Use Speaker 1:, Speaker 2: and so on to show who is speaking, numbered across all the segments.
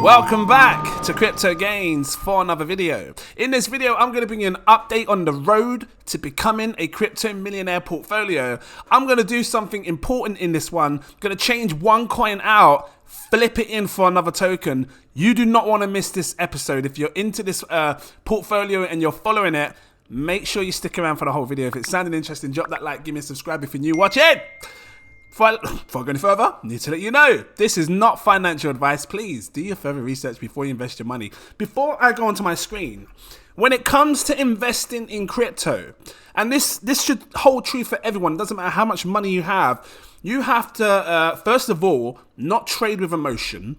Speaker 1: Welcome back to Crypto Gains for another video. In this video, I'm going to bring you an update on the road to becoming a crypto millionaire portfolio. I'm going to do something important in this one. I'm going to change one coin out, flip it in for another token. You do not want to miss this episode. If you're into this portfolio and you're following it, make sure you stick around for the whole video. If it sounded interesting, drop that like, give me a subscribe if you're new. Watch it! Before I go any further, I need to let you know, this is not financial advice. Please do your further research before you invest your money. Before I go onto my screen, when it comes to investing in crypto, and this should hold true for everyone, it doesn't matter how much money you have to, first of all, not trade with emotion,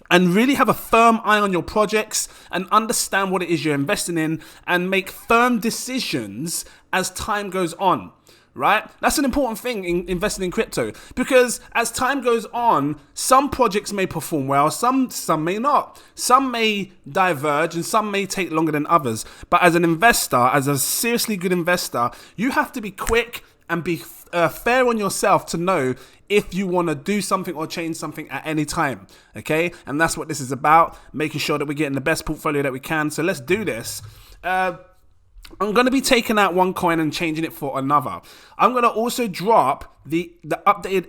Speaker 1: and really have a firm eye on your projects and understand what it is you're investing in and make firm decisions as time goes on. Right? That's an important thing in investing in crypto, because as time goes on, some projects may perform well, some may not. Some may diverge and some may take longer than others. But as an investor, as a seriously good investor, you have to be quick and be fair on yourself to know if you want to do something or change something at any time. Okay? And that's what this is about, making sure that we're getting the best portfolio that we can. So let's do this. I'm going to be taking out one coin and changing it for another. I'm going to also drop the updated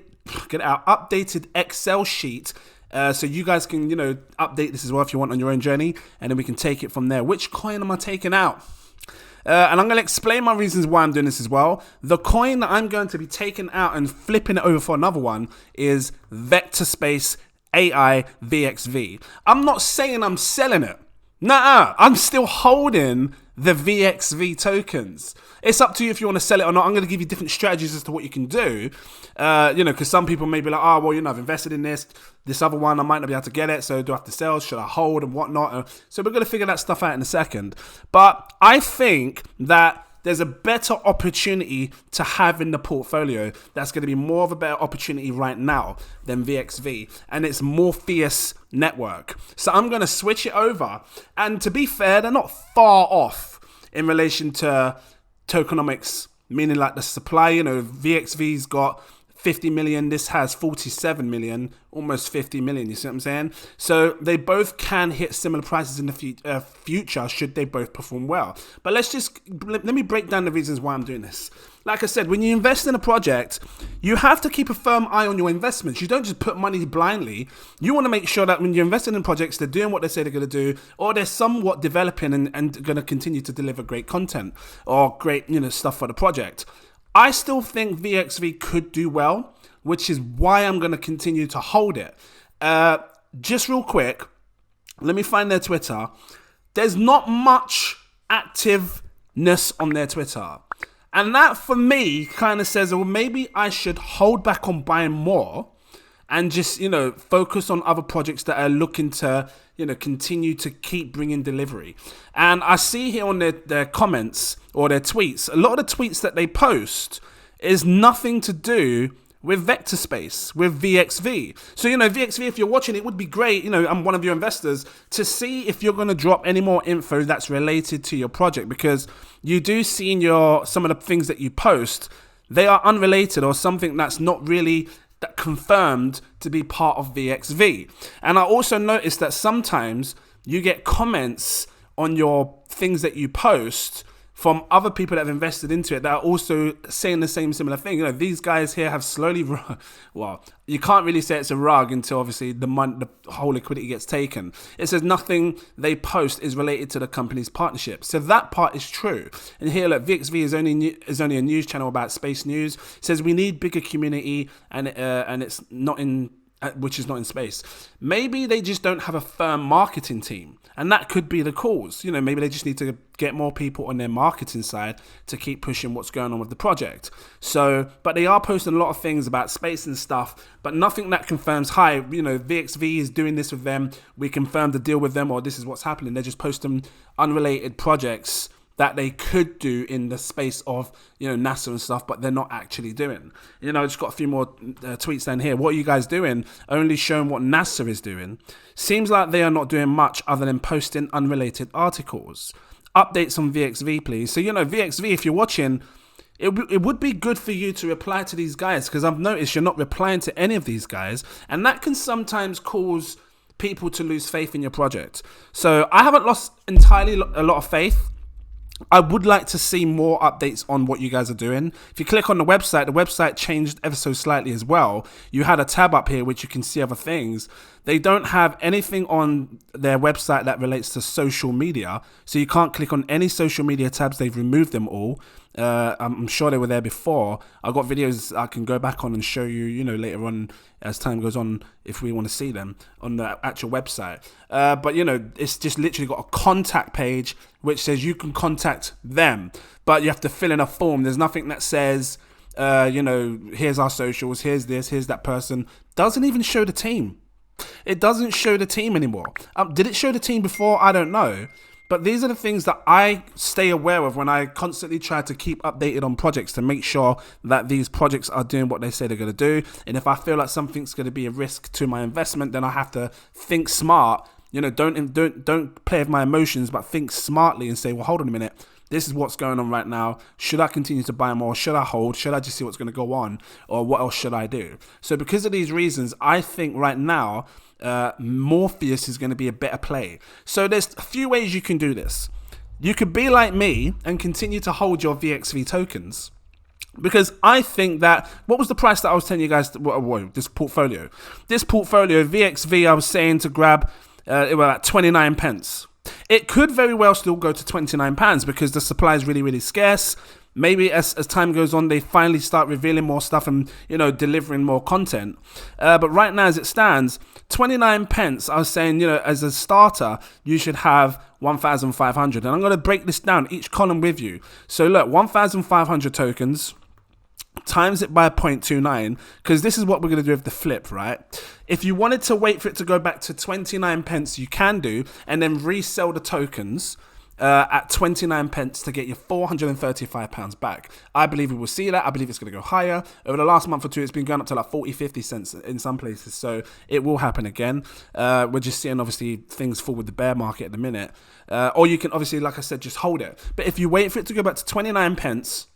Speaker 1: Excel sheet so you guys can, update this as well if you want on your own journey, and then we can take it from there. Which coin am I taking out? And I'm going to explain my reasons why I'm doing this as well. The coin that I'm going to be taking out and flipping it over for another one is Vector Space AI VXV. I'm not saying I'm selling it. Nah, I'm still holding the VXV tokens. It's up to you if you want to sell it or not. I'm going to give you different strategies as to what you can do. Because some people may be like, oh, well, I've invested in this other one, I might not be able to get it, so do I have to sell? Should I hold and whatnot? So we're going to figure that stuff out in a second. But I think that there's a better opportunity to have in the portfolio that's going to be more of a better opportunity right now than VXV, and it's Morpheus Network. So I'm going to switch it over, and to be fair, they're not far off in relation to tokenomics, meaning like the supply. VXV's got 50 million, this has 47 million, almost 50 million, you see what I'm saying? So they both can hit similar prices in the future should they both perform well. But let me break down the reasons why I'm doing this. Like I said, when you invest in a project, you have to keep a firm eye on your investments. You don't just put money blindly. You want to make sure that when you're investing in projects, they're doing what they say they're going to do, or they're somewhat developing and going to continue to deliver great content or great, stuff for the project. I still think VXV could do well, which is why I'm going to continue to hold it. Just real quick, let me find their Twitter. There's not much activeness on their Twitter. And that, for me, kind of says, well, maybe I should hold back on buying more and just, focus on other projects that are looking to, continue to keep bringing delivery. And I see here on their comments or their tweets, a lot of the tweets that they post is nothing to do with Vector Space, with VXV. So, VXV, if you're watching, it would be great, I'm one of your investors, to see if you're going to drop any more info that's related to your project, because you do see in some of the things that you post, they are unrelated or something that's not really confirmed to be part of VXV. And I also noticed that sometimes you get comments on your things that you post from other people that have invested into it that are also saying the similar thing. These guys here have slowly, well, you can't really say it's a rug until obviously the whole liquidity gets taken. It says nothing they post is related to the company's partnership. So that part is true. And here, look, VXV is only a news channel about space news. It says we need bigger community, and it's not in, which is not in space. Maybe they just don't have a firm marketing team, and that could be the cause. Maybe they just need to get more people on their marketing side to keep pushing what's going on with the project. So, but they are posting a lot of things about space and stuff, but nothing that confirms, hi, VXV is doing this with them, we confirmed the deal with them, or this is what's happening. They're just posting unrelated projects that they could do in the space of, NASA and stuff, but they're not actually doing. I just got a few more tweets down here. What are you guys doing? Only showing what NASA is doing. Seems like they are not doing much other than posting unrelated articles. Updates on VXV, please. So, VXV, if you're watching, it would be good for you to reply to these guys, because I've noticed you're not replying to any of these guys, and that can sometimes cause people to lose faith in your project. So I haven't lost entirely a lot of faith. I would like to see more updates on what you guys are doing. If you click on the website changed ever so slightly as well. You had a tab up here which you can see other things. They don't have anything on their website that relates to social media. So you can't click on any social media tabs. They've removed them all. I'm sure they were there before. I've got videos I can go back on and show you, you know, later on as time goes on if we want to see them on the actual website. But, you know, it's just literally got a contact page which says you can contact them. But you have to fill in a form. There's nothing that says, you know, here's our socials, here's this, here's that person. Doesn't even show the team. It doesn't show the team anymore. Did it show the team before? I don't know. But these are the things that I stay aware of when I constantly try to keep updated on projects to make sure that these projects are doing what they say they're going to do. And if I feel like something's going to be a risk to my investment, then I have to think smart. You know, don't play with my emotions, but think smartly and say, well, hold on a minute. This is what's going on right now. Should I continue to buy more? Should I hold? Should I just see what's going to go on? Or what else should I do? So because of these reasons, I think right now, Morpheus is going to be a better play. So there's a few ways you can do this. You could be like me and continue to hold your VXV tokens. Because I think that, what was the price that I was telling you guys, this portfolio, VXV, I was saying to grab, it was at 29 pence. It could very well still go to £29 because the supply is really, really scarce. Maybe as time goes on, they finally start revealing more stuff and, you know, delivering more content. But right now, as it stands, 29 pence, I was saying, you know, as a starter, you should have 1,500. And I'm going to break this down, each column with you. So look, 1,500 tokens, times it by 0.29, because this is what we're going to do with the flip, right? If you wanted to wait for it to go back to 29 pence, you can do, and then resell the tokens at 29 pence to get your £435 back. I believe we will see that. I believe it's going to go higher. Over the last month or two, it's been going up to like 40-50 cents in some places. So it will happen again. We're just seeing, obviously, things fall with the bear market at the minute. Or you can, obviously, like I said, just hold it. But if you wait for it to go back to 29 pence,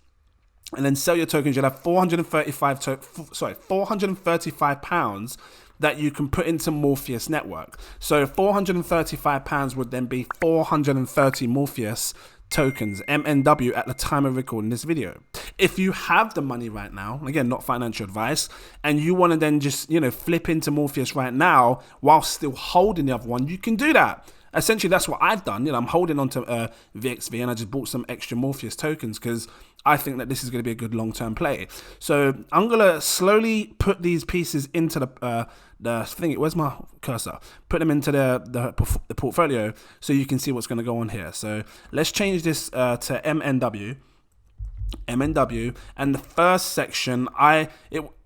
Speaker 1: and then sell your tokens, you'll have £435 that you can put into Morpheus network. So £435 would then be 430 Morpheus tokens, MNW, at the time of recording this video. If you have the money right now, again, not financial advice, and you want to then just, you know, flip into Morpheus right now while still holding the other one, you can do that. Essentially, that's what I've done. You know, I'm holding on to VXV, and I just bought some extra Morpheus tokens because I think that this is going to be a good long-term play. So I'm going to slowly put these pieces into the thing. Where's my cursor? Put them into the portfolio so you can see what's going to go on here. So let's change this to MNW, and the first section, it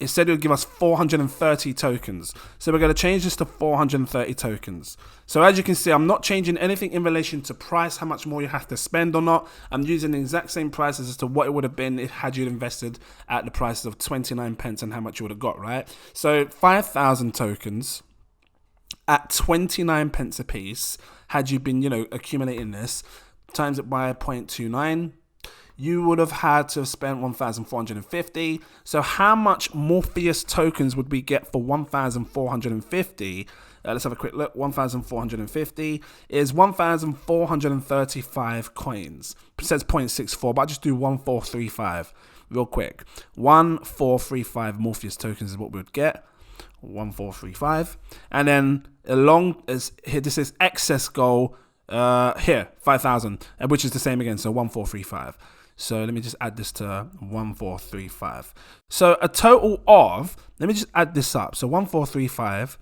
Speaker 1: said it would give us 430 tokens. So we're going to change this to 430 tokens. So as you can see, I'm not changing anything in relation to price, how much more you have to spend or not. I'm using the exact same prices as to what it would have been had you invested at the prices of 29 pence and how much you would have got, right? So 5,000 tokens at 29 pence a piece, had you been, you know, accumulating this, times it by 0.29, you would have had to have spent 1,450. So how much Morpheus tokens would we get for 1,450? Let's have a quick look. 1,450 is 1,435 coins. It says 0.64, but I'll just do 1,435 real quick. 1,435 Morpheus tokens is what we would get. 1,435. And then along as here, this is excess goal. Here, 5,000, which is the same again. So 1,435. So let me just add this to 1,435. So a total of, let me just add this up. So 1,435,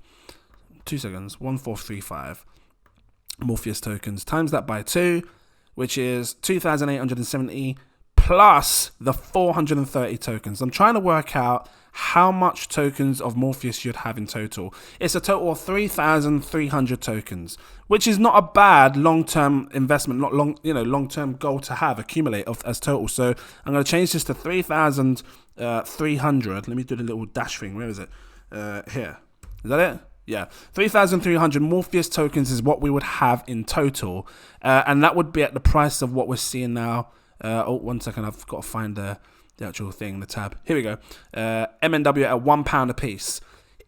Speaker 1: 2 seconds, 1,435 Morpheus tokens, times that by 2, which is 2,870 plus the 430 tokens. I'm trying to work out how much tokens of Morpheus you'd have in total. It's a total of 3,300 tokens, which is not a bad long-term investment, not long-term goal to have, accumulate as total. So I'm going to change this to 3,300. Let me do the little dash thing. Where is it? Here. Is that it? Yeah, 3,300 Morpheus tokens is what we would have in total. And that would be at the price of what we're seeing now. Oh, 1 second. I've got to find the actual thing, the tab. Here we go. MNW at £1 a piece.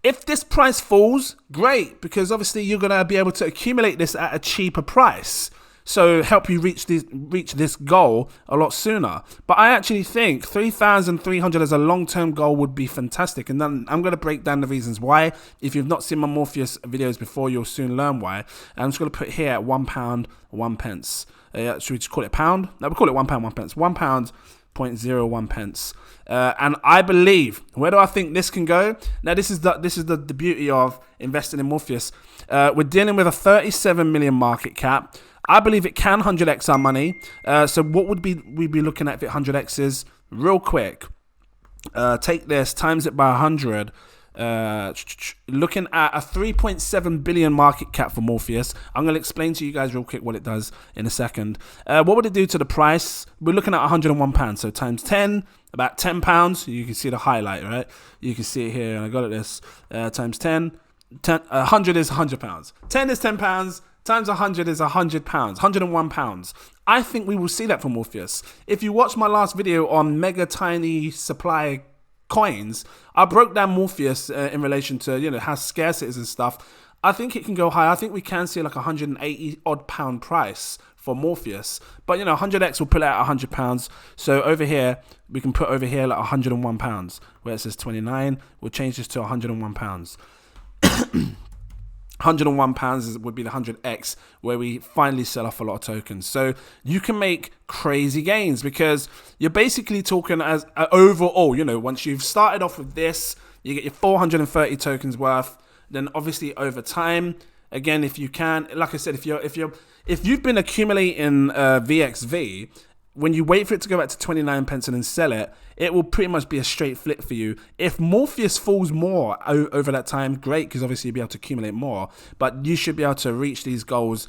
Speaker 1: If this price falls, great, because obviously you're going to be able to accumulate this at a cheaper price. So help you reach this goal a lot sooner. But I actually think 3,300 as a long-term goal would be fantastic. And then I'm going to break down the reasons why. If you've not seen my Morpheus videos before, you'll soon learn why. And I'm just going to put here at £1, 1 pence. Should we just call it pound? No, we'll call it £1, 1 pence. £1, 0.01 pence. And I believe, where do I think this can go? Now, this is the beauty of investing in Morpheus. We're dealing with a 37 million market cap. I believe it can 100x our money. So what would we be looking at if it 100x's? Real quick, take this, times it by 100. Looking at a 3.7 billion market cap for Morpheus. I'm going to explain to you guys real quick what it does in a second. What would it do to the price? We're looking at £101, so times 10, about £10. You can see the highlight, right? You can see it here, and I got it this, times 10, 100 is £100. 10 is £10. Times 100 is £100, £101. I think we will see that for Morpheus. If you watch my last video on mega tiny supply coins, I broke down Morpheus in relation to how scarce it is and stuff. I think it can go high. I think we can see like £180 odd price for Morpheus. But 100x will put it at £100. So over here, we can put over here like £101, where it says 29. We'll change this to £101. £101 would be the 100x, where we finally sell off a lot of tokens. So you can make crazy gains, because you're basically talking as overall, once you've started off with this, you get your 430 tokens worth. Then obviously over time, again, if you can, like I said, if you've been accumulating VXV, when you wait for it to go back to 29 pence and then sell it, it will pretty much be a straight flip for you. If Morpheus falls more over that time, great, because obviously you'll be able to accumulate more. But you should be able to reach these goals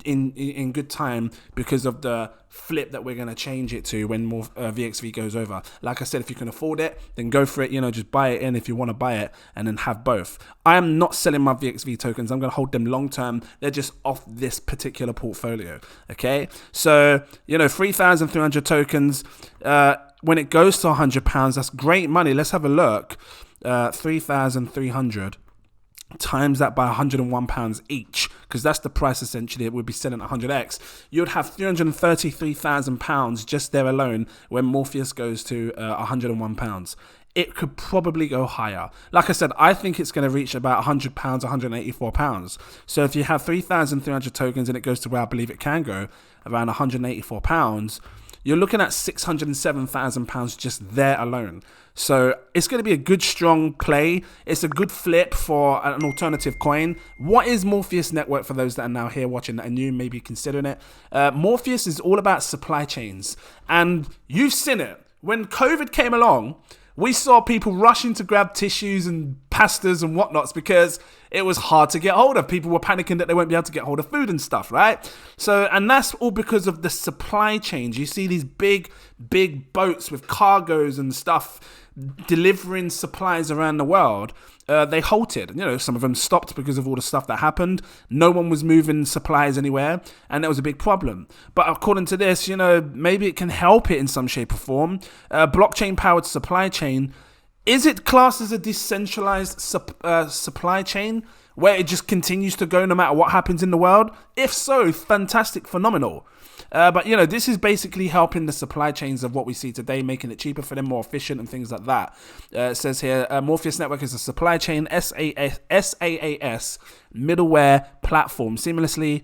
Speaker 1: in good time, because of the flip that we're going to change it to when more VXV goes over. Like I said, if you can afford it, then go for it. Just buy it in if you want to buy it, and then have both. I am not selling my VXV tokens. I'm going to hold them long term. They're just off this particular portfolio. Okay, so 3,300 tokens. When it goes to £100, that's great money. Let's have a look. 3,300. Times that by £101 each, because that's the price essentially it would be selling at 100x. You'd have £333,000 just there alone when Morpheus goes to £101. It could probably go higher. Like I said, I think it's going to reach about £100, £184. So if you have 3,300 tokens and it goes to where I believe it can go, around £184, you're looking at £607,000 just there alone. So it's going to be a good, strong play. It's a good flip for an alternative coin. What is Morpheus Network, for those that are now here watching that are new, maybe considering it? Morpheus is all about supply chains. And you've seen it. When COVID came along, we saw people rushing to grab tissues and pastas and whatnots because it was hard to get hold of. People were panicking that they won't be able to get hold of food and stuff, right? So, and that's all because of the supply chains. You see these big boats with cargoes and stuff delivering supplies around the world. They halted. Some of them stopped because of all the stuff that happened. No one was moving supplies anywhere, and that was a big problem. But according to this, maybe it can help it in some shape or form. Blockchain-powered supply chain. Is it classed as a decentralized supply chain where it just continues to go no matter what happens in the world? If so, fantastic, phenomenal. But this is basically helping the supply chains of what we see today, making it cheaper for them, more efficient, and things like that. It says here, Morpheus Network is a supply chain SaaS middleware platform, seamlessly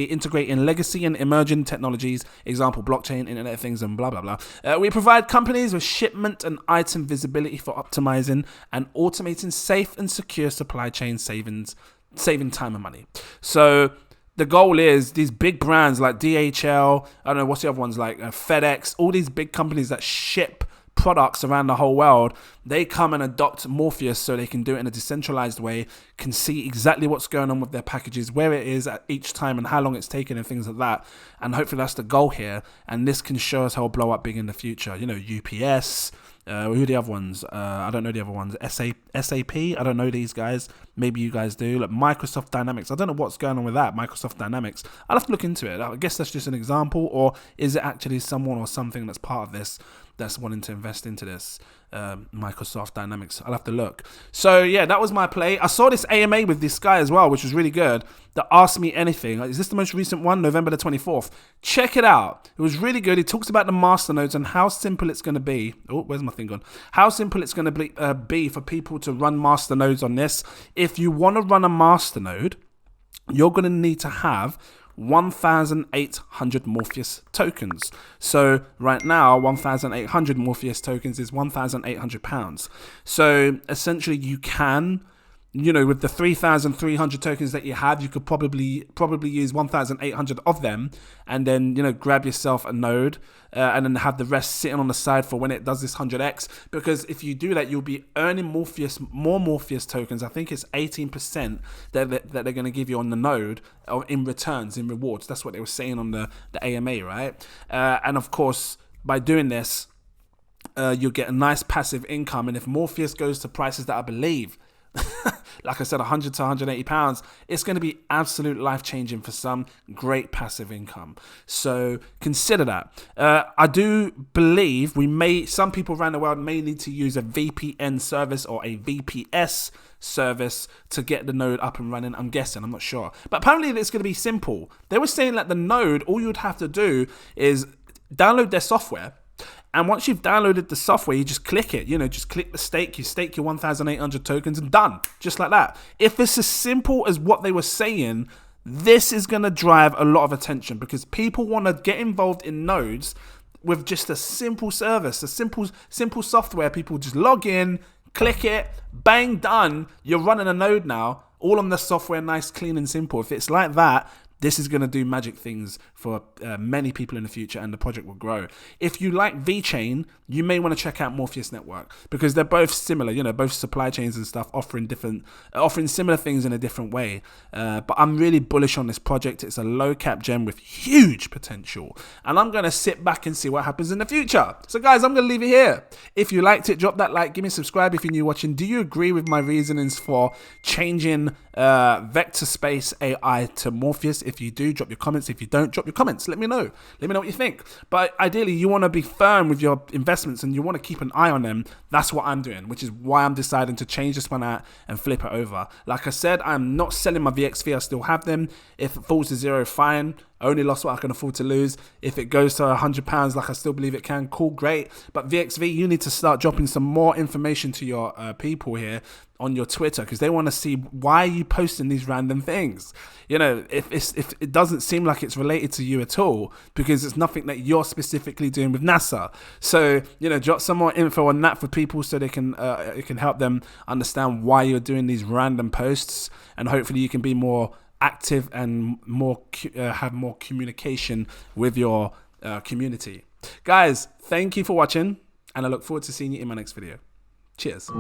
Speaker 1: integrating legacy and emerging technologies, example blockchain, Internet of Things, and blah blah blah. We provide companies with shipment and item visibility for optimizing and automating safe and secure supply chain saving time and money. So the goal is these big brands like DHL, I don't know what's the other ones, like FedEx, all these big companies that ship products around the whole world, they come and adopt Morpheus so they can do it in a decentralized way, can see exactly what's going on with their packages, where it is at each time and how long it's taken and things like that. And hopefully that's the goal here. And this can show us how it'll blow up big in the future. UPS, who are the other ones? I don't know the other ones. SAP, I don't know these guys. Maybe you guys do. Like Microsoft Dynamics. I don't know what's going on with that. Microsoft Dynamics. I'll have to look into it. I guess that's just an example, or is it actually someone or something that's part of this that's wanting to invest into this? Microsoft Dynamics. I'll have to look. So yeah, that was my play. I saw this AMA with this guy as well, which was really good, that asked me anything. Is this the most recent one? November the 24th. Check it out. It was really good. He talks about the masternodes and how simple it's going to be. Oh, where's my thing gone? How simple it's going to be for people to run masternodes on this. If you want to run a masternode, you're going to need to have 1,800 Morpheus tokens. So right now, 1,800 Morpheus tokens is £1,800. So essentially, you can, you know, with the 3,300 tokens that you have, you could probably use 1,800 of them, and then, you know, grab yourself a node, and then have the rest sitting on the side for when it does this 100x. Because if you do that, you'll be earning more Morpheus tokens. I think it's 18% that they're going to give you on the node in returns, in rewards. That's what they were saying on the AMA, right? And of course, by doing this, you'll get a nice passive income. And if Morpheus goes to prices that I believe, like I said, 100 to 180 pounds, it's going to be absolute life-changing for some. Great passive income. So consider that. I do believe some people around the world may need to use a VPN service or a VPS service to get the node up and running. I'm guessing, I'm not sure. But apparently it's going to be simple. They were saying that the node, all you would have to do is download their software. And once you've downloaded the software, you just click it, you know, just click the stake, you stake your 1,800 tokens and done, just like that. If it's as simple as what they were saying, this is going to drive a lot of attention, because people want to get involved in nodes with just a simple service, a simple software. People just log in, click it, bang, done. You're running a node now, all on the software, nice, clean and simple. If it's like that, this is going to do magic things for many people in the future, and the project will grow. If you like VeChain, you may want to check out Morpheus Network, because they're both similar, you know, both supply chains and stuff, offering similar things in a different way. But I'm really bullish on this project. It's a low cap gem with huge potential, and I'm going to sit back and see what happens in the future. So guys, I'm going to leave it here. If you liked it, drop that like, give me a subscribe if you're new watching. Do you agree with my reasonings for changing vector space AI to Morpheus? If you do, drop your comments. If you don't, drop your comments. Let me know. Let me know what you think. But ideally, you want to be firm with your investments and you want to keep an eye on them. That's what I'm doing, which is why I'm deciding to change this one out and flip it over. Like I said, I'm not selling my VXV. I still have them. If it falls to zero, fine. I only lost what I can afford to lose. If it goes to £100, like I still believe it can, cool, great. But VXV, you need to start dropping some more information to your people here on your Twitter, because they want to see why are you posting these random things. You know, if it doesn't seem like it's related to you at all, because it's nothing that you're specifically doing with NASA. So, you know, drop some more info on that for people, so they can it can help them understand why you're doing these random posts, and hopefully you can be more active and have more communication with your community. Guys, thank you for watching, and I look forward to seeing you in my next video. Cheers.